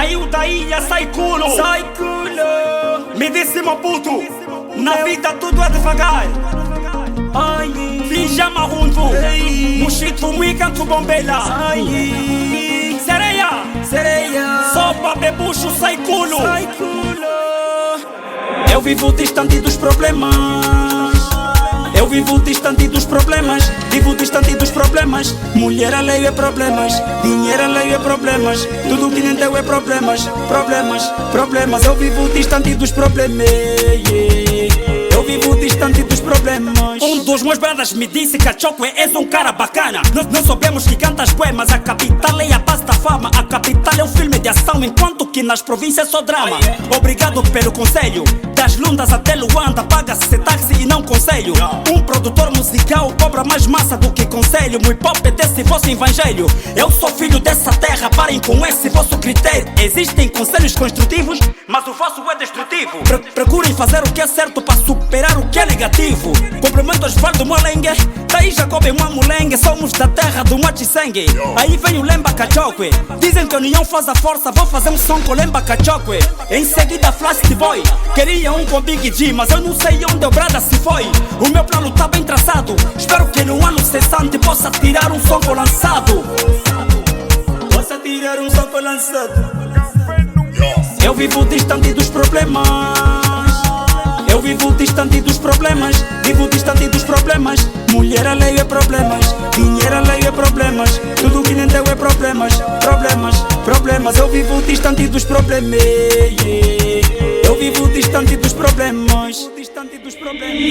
Aí o da ilha sai culo. Sai culo. Me disse meu puto, na vida tudo é devagar. Ai, Finja marrunto, Mushito mui canto bombela. ai, Sereia, sereia. sopa bebucho sai culo. Sai culo. Eu vivo distante dos problemas. Eu vivo distante dos problemas. Vivo distante dos problemas. Mulher alheio é problemas. Dinheiro alheio é problemas. Tudo que nem deu é problemas. Problemas, problemas. Eu vivo distante dos problemas. Eu vivo distante dos problemas. Um dos meus brothers me disse que a Chokwe és um cara bacana. Não sabemos que cantas poemas. A capital é a base da fama. A capital é um filme de ação, enquanto que nas províncias é só drama. Obrigado pelo conselho. Das Lundas até Luanda, paga-se táxi e não conselho. Um produtor musical cobra mais massa do que conselho. O hip hop é desse vosso evangelho. Eu sou filho dessa terra, parem com esse vosso critério. Existem conselhos construtivos, mas o vosso é destrutivo. Procurem fazer o que é certo para superar o que é negativo. Cumprimento Osvaldo Molengue, daí Jacob e Mamulengue. Somos da terra do Machisenge. Aí vem o Lemba Cachokwe. Dizem que a união faz a força, vou fazer um som com Lemba Cachokwe. Em seguida Flash Boy, queria um com Big G, mas eu não sei onde o brada se foi. O meu plano tá bem traçado, espero que no ano cessante possa tirar um som lançado. Possa tirar um som lançado. Eu vivo distante dos problemas. Eu vivo distante dos problemas. Vivo distante dos problemas. Mulher alheio é problemas. Dinheiro alheio é problemas. Tudo que nem deu é problemas. Problemas, problemas. Eu vivo distante dos problemas. Eu vivo distante dos problemas.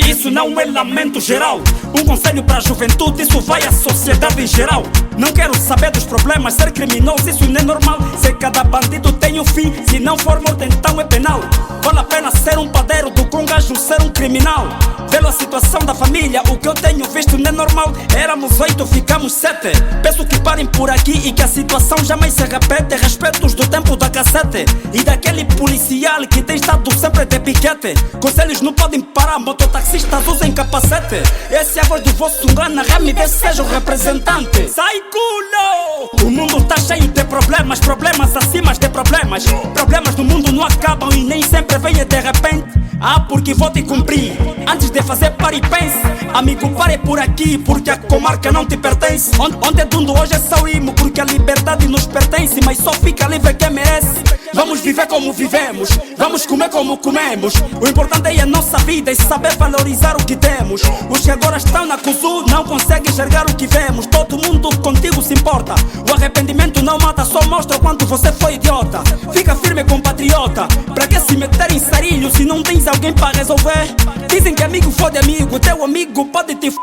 Isso não é lamento geral. Um conselho para a juventude, isso vai à sociedade em geral. Não quero saber dos problemas, ser criminoso isso não é normal. Se cada bandido tem um fim, se não for morto então é penal. Vale a pena ser um padeiro do que um gajo ser um criminal. Vendo a situação da família, o que eu tenho visto não é normal. Éramos 8, ficamos 7. Peço que parem por aqui e que a situação jamais se repete. Respeitos do tempo da cassete e daquele policial que tem estado sempre de piquete. Conselhos não podem parar, mototaxistas usem capacete. Esse é a voz do vosso Ngana, Ramide seja o representante. Sai culo! O mundo tá cheio de problemas, problemas acima de problemas. Problemas no mundo não acabam e nem sempre vêm de repente. Ah, porque vou te cumprir. Antes de fazer pare e pense. Amigo, pare por aqui, porque a comarca não te pertence. Onde é Dundo, hoje é Saurimo, porque a liberdade nos pertence. Mas só fica livre quem merece. Vamos viver como vivemos, vamos comer como comemos. O importante é a nossa vida e saber valorizar o que temos. Os que agora estão na Cuzu não conseguem enxergar o que vemos. Todo mundo contigo se importa. O arrependimento não mata, só mostra o quanto você foi idiota. Fica firme, compatriota. Pra que se meter em sarilho se não tens alguém para resolver? Dizem que amigo fode amigo, teu amigo pode te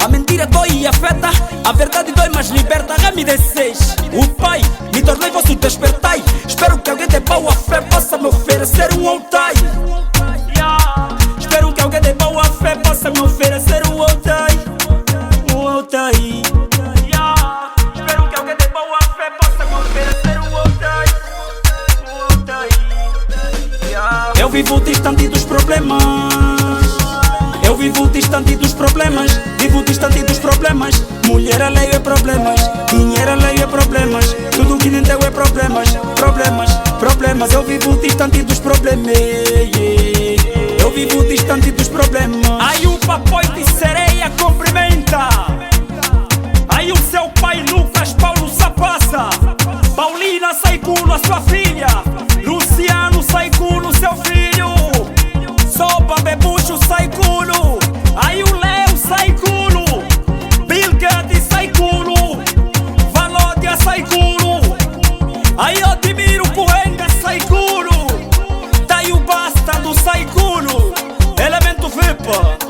A mentira dói e afeta, a verdade dói mas liberta. Ramide 6, o pai, me tornei vosso despertai. Espero que alguém de boa fé possa me oferecer um altai. Espero que alguém de boa fé possa me oferecer um altai. Um altai. Espero que alguém de boa fé possa me oferecer um altai. Um altai. Eu vivo distante dos problemas. Eu vivo distante dos problemas. Vivo distante dos problemas. Mulher alheio é problemas. Dinheiro alheio é problemas. Tudo que nem deu é problemas. Problemas, problemas. Eu vivo distante dos problemas. Eu vivo distante dos problemas. Aí o papai de Sereia cumprimenta. Aí o seu pai Lucas Paulo Sapassa. Paulina sai culo a sua filha. Luciano sai culo seu filho. Sopa Bebucho sai culo. Aí o Léo sai culo. Bill Gates sai culo. Valódia sai culo. Aí eu admiro Coenga sai culo. Daí o Basta do sai culo. Elemento VIP.